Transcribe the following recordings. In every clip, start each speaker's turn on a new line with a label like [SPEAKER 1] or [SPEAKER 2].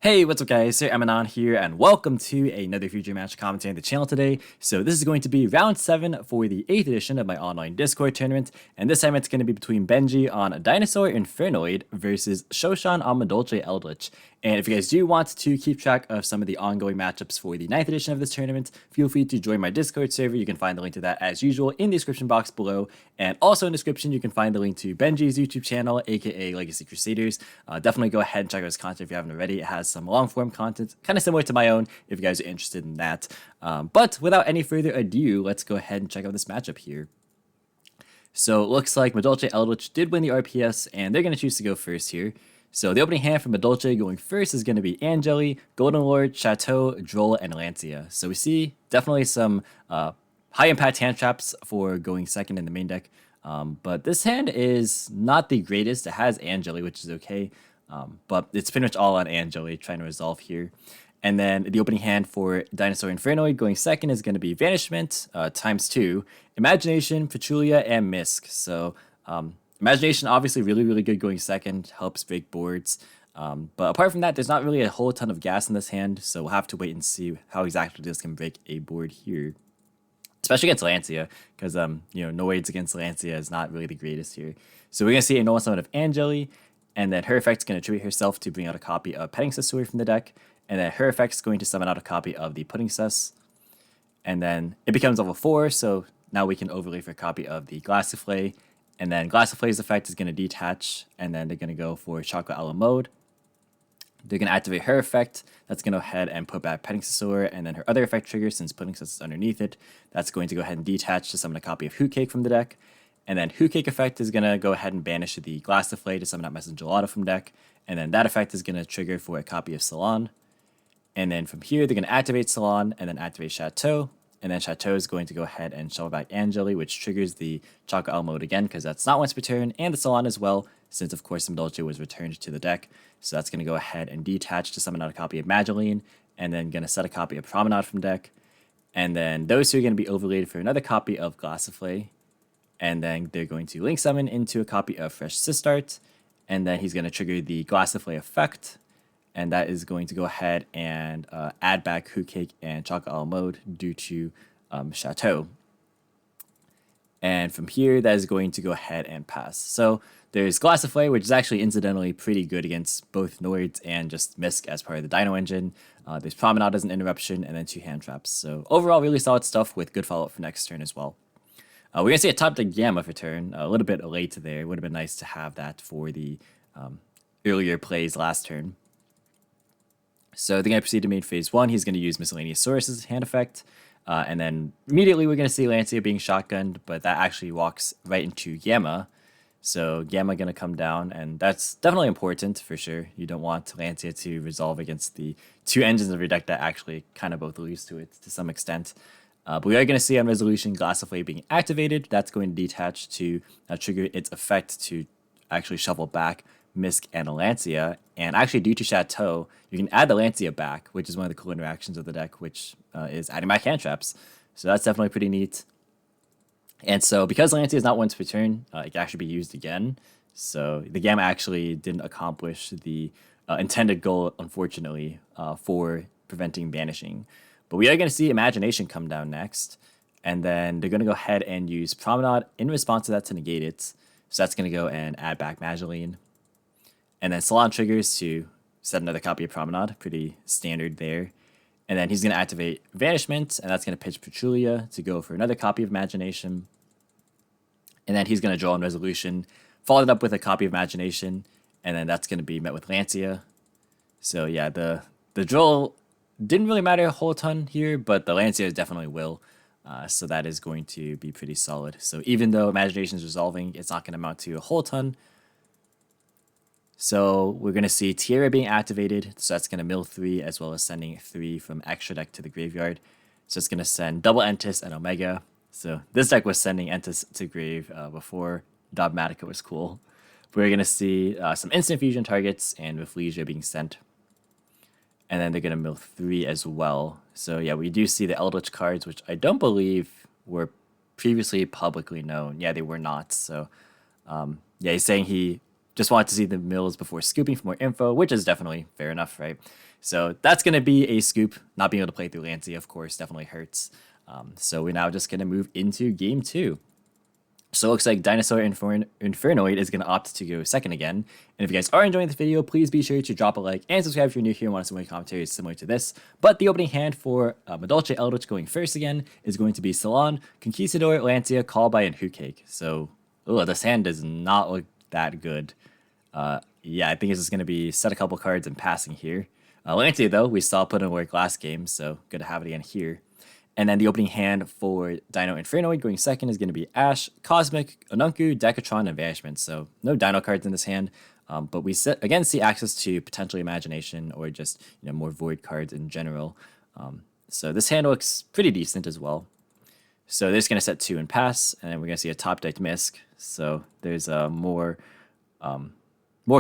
[SPEAKER 1] Hey, what's up guys, Sir Emanon here, and welcome to another future match commentary on the channel today. So this is going to be round 7 for the 8th edition of my online Discord tournament, and this time it's going to be between Benji on Dinosaur Infernoid versus Shoshan on Madolche Eldlich. And if you guys do want to keep track of some of the ongoing matchups for the 9th edition of this tournament, feel free to join my Discord server. You can find the link to that as usual in the description box below, and also in the description you can find the link to Benji's YouTube channel, aka Legacy Crusaders. Definitely go ahead and check out his content if you haven't already. It has some long form content, kind of similar to my own, if you guys are interested in that. But without any further ado, let's go ahead and check out this matchup here. So it looks like Madolche Eldlich did win the RPS, and they're going to choose to go first here. So the opening hand for Madolche going first is going to be Angeli, Golden Lord, Chateau, Droll, and Lancia. So we see definitely some high impact hand traps for going second in the main deck. But this hand is not the greatest. It has Angeli, which is okay. But it's pretty much all on Angeli trying to resolve here. And then the opening hand for Dinosaur Infernoid going second is going to be Vanishment ×2, Imagination, Vitullo, and Misk. So Imagination obviously really good going second, helps break boards. But apart from that, there's not really a whole ton of gas in this hand, so we'll have to wait and see how exactly this can break a board here. Especially against Lancia, because Noids against Lancia is not really the greatest here. So we're going to see a normal summon of Angeli, and then her effect is going to tribute herself to bring out a copy of Petting Cesspool from the deck, and then her effect is going to summon out a copy of the Pudding Cess. And then it becomes level 4, so now we can overlay for a copy of the Glass Souffle, and then Glass Souffle's effect is going to detach, and then they're going to go for Chocolate a la Mode. They're going to activate her effect. That's going to go ahead and put back Petting Cesspool, and then her other effect trigger, since Pudding Cess is underneath it, that's going to go ahead and detach to summon a copy of Hcabe from the deck. And then Hcabe effect is going to go ahead and banish the Glass Souffle to summon out Messenger Gelato from deck. And then that effect is going to trigger for a copy of Salon. And then from here, they're going to activate Salon and then activate Chateau. And then Chateau is going to go ahead and shuffle back Angeli, which triggers the Chocolate a la Mode again, because that's not once per turn, and the Salon as well, since of course Madolche was returned to the deck. So that's going to go ahead and detach to summon out a copy of Mageline, and then going to set a copy of Promenade from deck. And then those two are going to be overlaid for another copy of Glass Souffle. And then they're going to link summon into a copy of Fresh Sistart, and then he's going to trigger the Glass Souffle effect, and that is going to go ahead and add back Hcabe and Chocolate a la Mode due to Chateau. And from here, that is going to go ahead and pass. So there's Glass Souffle, which is actually incidentally pretty good against both Noids and just Misk as part of the Dino engine. There's Promenade as an interruption, and then 2 hand traps. So overall, really solid stuff with good follow-up for next turn as well. We're going to see a top deck Gamma for turn, a little bit late there. It would have been nice to have that for the earlier plays last turn. So they're going to proceed to main phase 1. He's going to use Miscellaneous Source as hand effect. And then immediately we're going to see Lancia being shotgunned, but that actually walks right into Gamma. So Gamma going to come down, and that's definitely important for sure. You don't want Lancia to resolve against the 2 engines of your deck that actually kind of both lose to it to some extent. But we are going to see on resolution Glass Souffle being activated. That's going to detach to trigger its effect to actually shuffle back Misk and Lancia. And actually, due to Chateau, you can add the Lancia back, which is one of the cool interactions of the deck, which is adding back hand traps. So that's definitely pretty neat. And so because Lancia is not once per turn, it can actually be used again. So the Gamma actually didn't accomplish the intended goal, unfortunately, for preventing banishing. But we are going to see Imagination come down next, and then they're going to go ahead and use Promenade in response to that to negate it. So that's going to go and add back Mageline. And then Salon triggers to set another copy of Promenade, pretty standard there. And then he's going to activate Vanishment, and that's going to pitch Petrulia to go for another copy of Imagination. And then he's going to draw on Resolution, followed up with a copy of Imagination, and then that's going to be met with Lancia. So yeah, the draw didn't really matter a whole ton here, but the Lancia definitely will. So that is going to be pretty solid. So even though Imagination is resolving, it's not going to amount to a whole ton. So we're going to see Tierra being activated. So that's going to mill 3 as well as sending 3 from extra deck to the graveyard. So it's going to send double Entis and Omega. So this deck was sending Entis to grave before Dogmatica was cool. We're going to see some instant fusion targets and Rafflesia being sent. And then they're going to mill 3 as well. So yeah, we do see the Eldlich cards, which I don't believe were previously publicly known. Yeah, they were not. So yeah, he's saying he just wanted to see the mills before scooping for more info, which is definitely fair enough, right? So that's going to be a scoop. Not being able to play through Lancia, of course, definitely hurts. So we're now just going to move into game 2. So it looks like Dinosaur Infernoid is going to opt to go second again. And if you guys are enjoying this video, please be sure to drop a like and subscribe if you're new here and want to see more commentaries similar to this. But the opening hand for Madolche Eldlich going first again is going to be Salon, Conquistador, Lancia, Callby, and Hcabe. So this hand does not look that good. Yeah, I think it's just going to be set a couple cards and passing here. Lancia, though, we saw put in work last game, so good to have it again here. And then the opening hand for Dino Infernoid going second is going to be Ash, Cosmic, Onunku, Decatron, and Vanishment. So no Dino cards in this hand, but we again see access to potentially Imagination or just more Void cards in general. So this hand looks pretty decent as well. So they're just going to set 2 and pass, and then we're going to see a top decked Misk. So there's more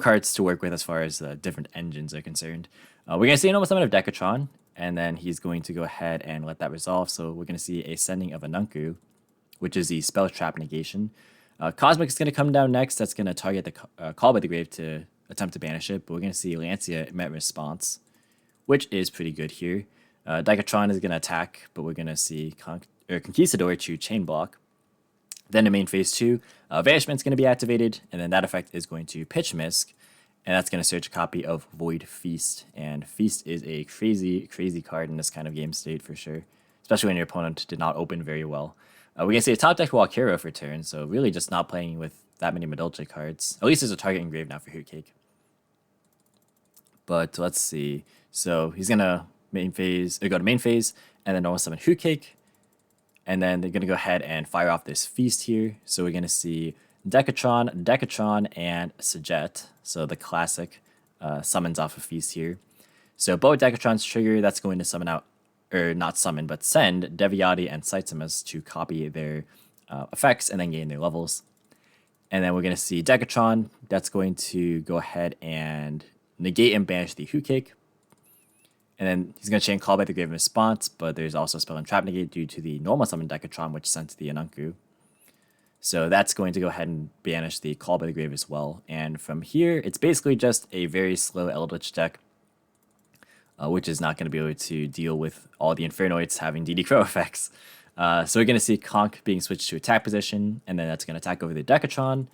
[SPEAKER 1] cards to work with as far as different engines are concerned. We're going to see an almost summon of Decatron, and then he's going to go ahead and let that resolve. So we're going to see a sending of Onunku, which is the Spell Trap negation. Cosmic is going to come down next. That's going to target the Call by the Grave to attempt to banish it. But we're going to see Lancia met response, which is pretty good here. Decatron is going to attack, but we're going to see Conquistador to chain block. Then in main phase 2, Vanishment is going to be activated, and then that effect is going to pitch Misk. And that's going to search a copy of Void Feast. And Feast is a crazy, crazy card in this kind of game state for sure. Especially when your opponent did not open very well. We're going to see a top deck YGO for turn. So really just not playing with that many Madolche cards. At least there's a target engraved now for Hcabe. But let's see. So he's going to go to main phase. And then normal summon Hcabe. And then they're going to go ahead and fire off this Feast here. So we're going to see Decatron, and Sajet. So the classic summons off of Feast here. So both Decatron's trigger, that's going to summon out, or not summon, but send Deviati and Saitsumas to copy their effects and then gain their levels. And then we're going to see Decatron, that's going to go ahead and negate and banish the Hcabe. And then he's going to chain Call by the Grave in response, but there's also Spell and Trap negate due to the normal summon Decatron, which sent the Onunku. So that's going to go ahead and banish the Call by the Grave as well. And from here, it's basically just a very slow Eldlich deck, which is not going to be able to deal with all the Infernoids having DD Crow effects. So we're going to see Conk being switched to attack position, and then that's going to attack over the Decatron,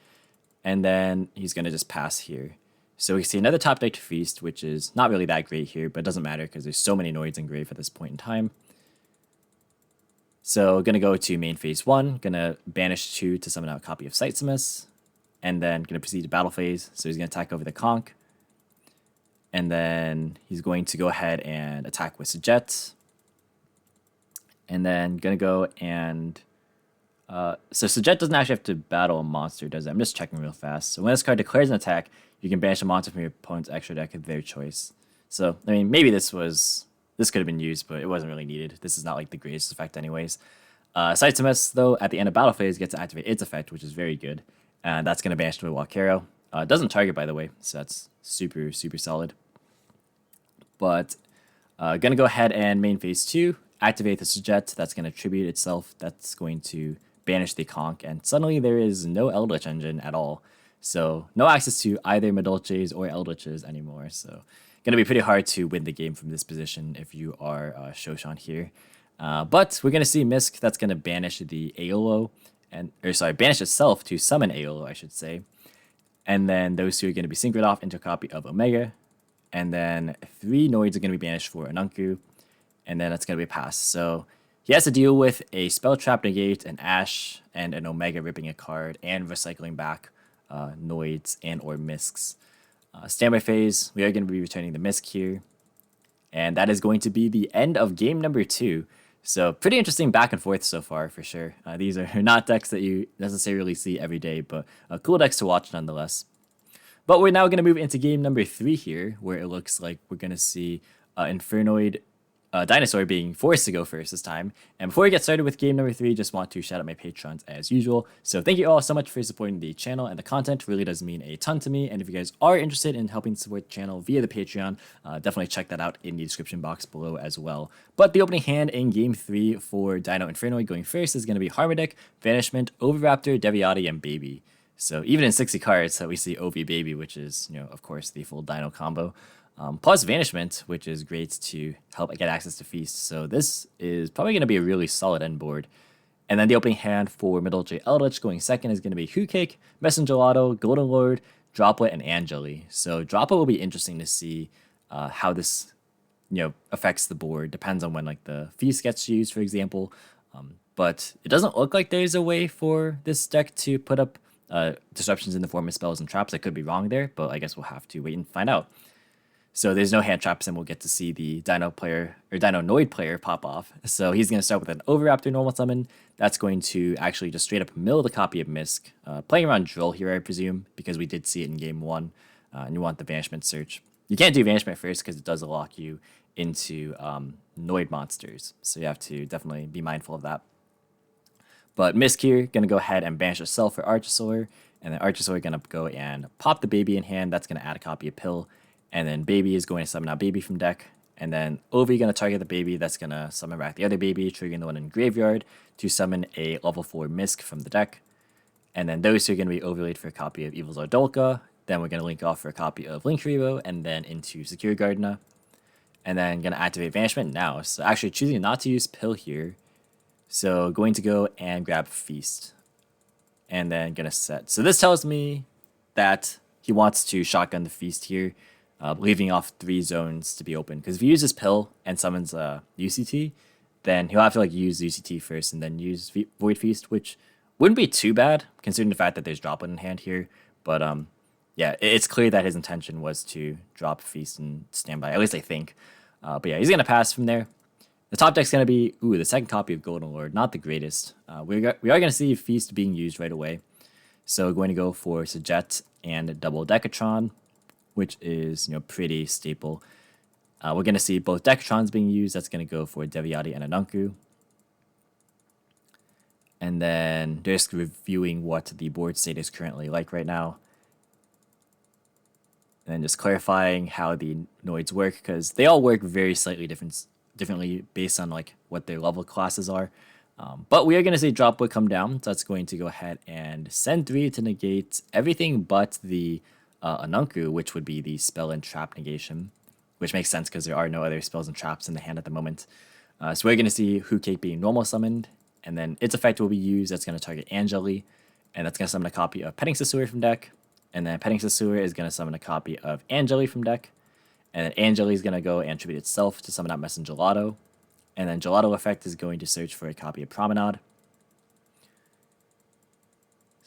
[SPEAKER 1] and then he's going to just pass here. So we see another top deck Feast, which is not really that great here, but it doesn't matter because there's so many Noids in grave at this point in time. So going to go to main phase 1, going to banish 2 to summon out a copy of Saitsumas, and then going to proceed to battle phase. So he's going to attack over the Conk, and then he's going to go ahead and attack with Sajet, and then going to go and so Sajet doesn't actually have to battle a monster, does it? I'm just checking real fast. So when this card declares an attack, you can banish a monster from your opponent's extra deck of their choice. So I mean, maybe this could have been used, but it wasn't really needed. This is not like the greatest effect anyways. Saitsumas, though, at the end of battle phase, gets to activate its effect, which is very good. And that's going to banish to a YGO. It doesn't target, by the way, so that's super, super solid. But going to go ahead and main phase 2, activate the Sajet. That's going to tribute itself. That's going to banish the Conk. And suddenly there is no Eldlich engine at all. So no access to either Madolches or Eldliches anymore. So going to be pretty hard to win the game from this position if you are Shoshan here. But we're going to see Misk, that's going to banish the Aolo, banish itself to summon Aolo, I should say. And then those two are going to be synchroned off into a copy of Omega. And then 3 Noids are going to be banished for Onunku. And then that's going to be a pass. So he has to deal with a Spell Trap negate, an Ash, and an Omega ripping a card, and recycling back Noids and or Misks. Standby phase, we are going to be returning the Misk here. And that is going to be the end of game number 2. So pretty interesting back and forth so far for sure. These are not decks that you necessarily see every day, but cool decks to watch nonetheless. But we're now going to move into game number 3 here, where it looks like we're going to see Infernoid Dinosaur being forced to go first this time. And before we get started with game number 3, just want to shout out my patrons as usual. So thank you all so much for supporting the channel, and the content really does mean a ton to me. And if you guys are interested in helping support the channel via the Patreon, definitely check that out in the description box below as well. But the opening hand in game 3 for Dino Infernoid going first is going to be Harmonic, Vanishment, Overraptor, Deviati, and Baby. So even in 60 cards, we see OV Baby, which is, of course, the full Dino combo. Plus Vanishment, which is great to help get access to Feast. So this is probably going to be a really solid end board. And then the opening hand for Madolche Eldlich going second is going to be Hcabe, Messengerado, Golden Lord, Droplet, and Angeli. So Droplet will be interesting to see how this affects the board. Depends on when like the Feast gets used, for example. But it doesn't look like there's a way for this deck to put up disruptions in the form of spells and traps. I could be wrong there, but I guess we'll have to wait and find out. So there's no hand traps, and we'll get to see the Dinonoid player pop off. So he's going to start with an Overraptor normal summon. That's going to actually just straight up mill the copy of Misk. Playing around Drill here, I presume, because we did see it in game 1. And you want the Banishment search. You can't do Banishment first because it does lock you into Noid monsters. So you have to definitely be mindful of that. But Misk here, going to go ahead and banish herself for Archosaur. And then Archosaur going to go and pop the baby in hand. That's going to add a copy of Pill. And then Baby is going to summon out Baby from deck. And then Ovi going to target the Baby. That's going to summon back the other Baby, triggering the one in Graveyard to summon a level 4 Misk from the deck. And then those two are going to be overlaid for a copy of Evil Zardolka. Then we're going to link off for a copy of Link Hero and then into Secure Gardner. And then going to activate Vanishment now. So actually choosing not to use Pill here. So going to go and grab Feast. And then going to set. So this tells me that he wants to shotgun the Feast here. Leaving off 3 zones to be open. Because if he uses Pill and summons UCT, then he'll have to use UCT first and then use Void Feast, which wouldn't be too bad, considering the fact that there's Droplet in hand here. But yeah, it's clear that his intention was to drop Feast and stand by. At least I think. But yeah, he's going to pass from there. The top deck's going to be, the second copy of Golden Lord. Not the greatest. We are going to see Feast being used right away. So going to go for Sajet and double Decatron, which is pretty staple. We're going to see both Decatrons being used. That's going to go for Deviati and Anunku. And then just reviewing what the board state is currently like right now. And then just clarifying how the Noids work, because they all work very slightly differently based on what their level classes are. But we are going to see Droplet come down. So that's going to go ahead and send 3 to negate everything but the Anunku, which would be the spell and trap negation, which makes sense because there are no other spells and traps in the hand at the moment. So we're going to see Hcabe being normal summoned, and then its effect will be used. That's going to target Angeli, and that's going to summon a copy of Petting Sasur from deck, and then Petting Sasur is going to summon a copy of Angeli from deck, and then Angeli is going to go and tribute itself to summon out Messengerado, and then Gelato effect is going to search for a copy of Promenade.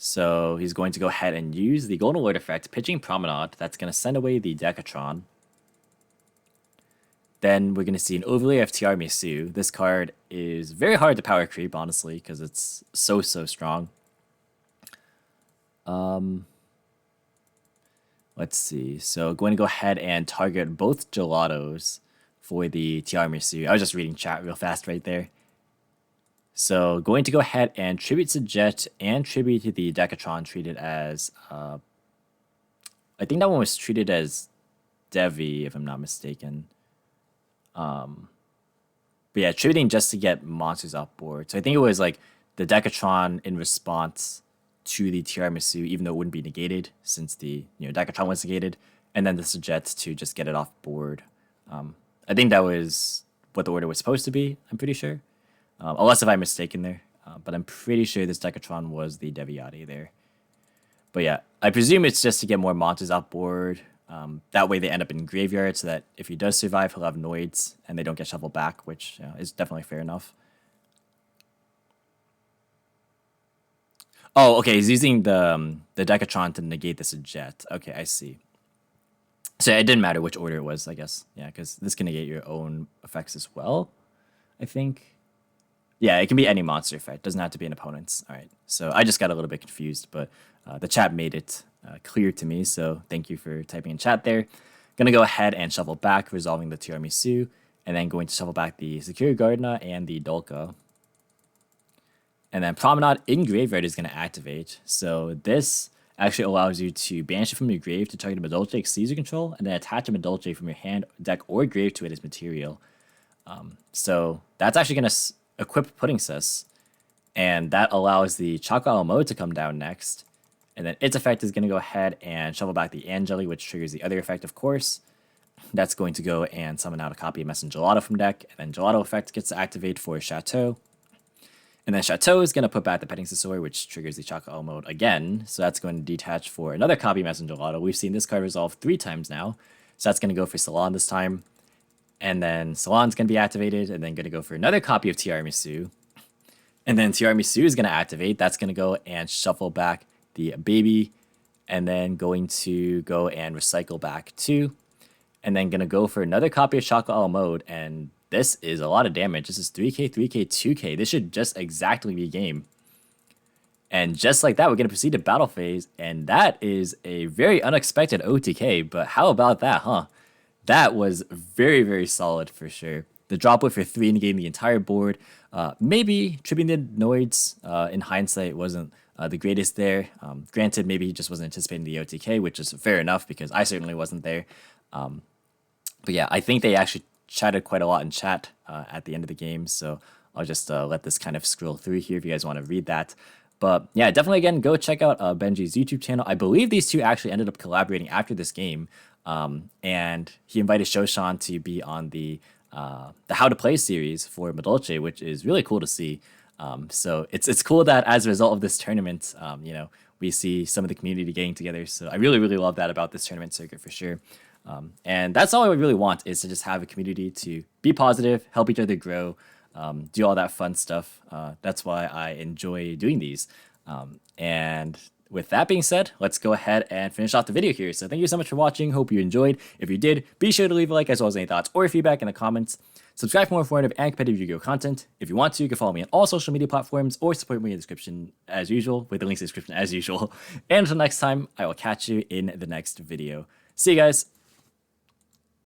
[SPEAKER 1] So he's going to go ahead and use the Golden Lord effect, pitching Promenade. That's going to send away the Decatron. Then we're going to see an overlay of Tiramisu. This card is very hard to power creep, honestly, because it's so strong. Let's see. So going to go ahead and target both Gelatos for the Tiramisu. I was just reading chat real fast right there. So going to go ahead and tribute to Jet and tribute to the Decatron treated as, I think that one was treated as Devi, if I'm not mistaken. But yeah, tributing just to get monsters off board. So I think it was the Decatron in response to the Tiramisu, even though it wouldn't be negated since the Decatron was negated, and then the Jet to just get it off board. I think that was what the order was supposed to be, I'm pretty sure. Unless if I'm mistaken there. But I'm pretty sure this Decatron was the Deviati there. But yeah, I presume it's just to get more monsters off board. That way they end up in Graveyard, so that if he does survive, he'll have Noids, and they don't get shuffled back, which is definitely fair enough. Oh, okay, he's using the Decatron to negate this Jet. Okay, I see. So it didn't matter which order it was, I guess. Yeah, because this can negate your own effects as well, I think. Yeah, it can be any monster effect. Doesn't have to be an opponent's. All right. So I just got a little bit confused, but the chat made it clear to me. So thank you for typing in chat there. Gonna go ahead and shuffle back, resolving the Tiramisu, and then going to shuffle back the Secure Gardner and the Dolka. And then Promenade in Graveyard is going to activate. So this actually allows you to banish it from your grave to target a Madolche exceeds your control, and then attach a Madolche from your hand, deck, or grave to it as material. So that's actually going to equip Pudding Sis, and that allows the Chakra mode to come down next. And then its effect is going to go ahead and shuffle back the Angeli, which triggers the other effect, of course. That's going to go and summon out a copy of Messenger Gelato from deck. And then Gelato effect gets to activate for Chateau. And then Chateau is going to put back the Petting Sasori, which triggers the Choco mode again. So that's going to detach for another copy of Messenger Gelato. We've seen this card resolve 3 times now. So that's going to go for Salon this time. And then Salon's going to be activated, and then going to go for another copy of Tiramisu. And then Tiramisu is going to activate. That's going to go and shuffle back the baby, and then going to go and recycle back 2. And then going to go for another copy of Choco mode, and this is a lot of damage. This is 3k, 3k, 2k. This should just exactly be game. And just like that, we're going to proceed to battle phase, and that is a very unexpected OTK, but how about that, huh? That was very, very solid for sure. The drop wood for 3 in the game, the entire board. Maybe tripping the Noids, in hindsight, wasn't the greatest there. Granted, maybe he just wasn't anticipating the OTK, which is fair enough because I certainly wasn't there. But yeah, I think they actually chatted quite a lot in chat at the end of the game, so I'll just let this kind of scroll through here if you guys want to read that. But yeah, definitely, again, go check out Benji's YouTube channel. I believe these two actually ended up collaborating after this game. And he invited Shoshan to be on the How to Play series for Madolche, which is really cool to see. So it's cool that as a result of this tournament, you know, we see some of the community getting together. So I really, really love that about this tournament circuit for sure. And that's all I really want, is to just have a community to be positive, help each other grow, do all that fun stuff. That's why I enjoy doing these. And with that being said, let's go ahead and finish off the video here. So thank you so much for watching. Hope you enjoyed. If you did, be sure to leave a like, as well as any thoughts or feedback in the comments. Subscribe for more informative and competitive Yu-Gi-Oh content. If you want to, you can follow me on all social media platforms or support me in the description as usual, with the links in the description as usual. And until next time, I will catch you in the next video. See you guys.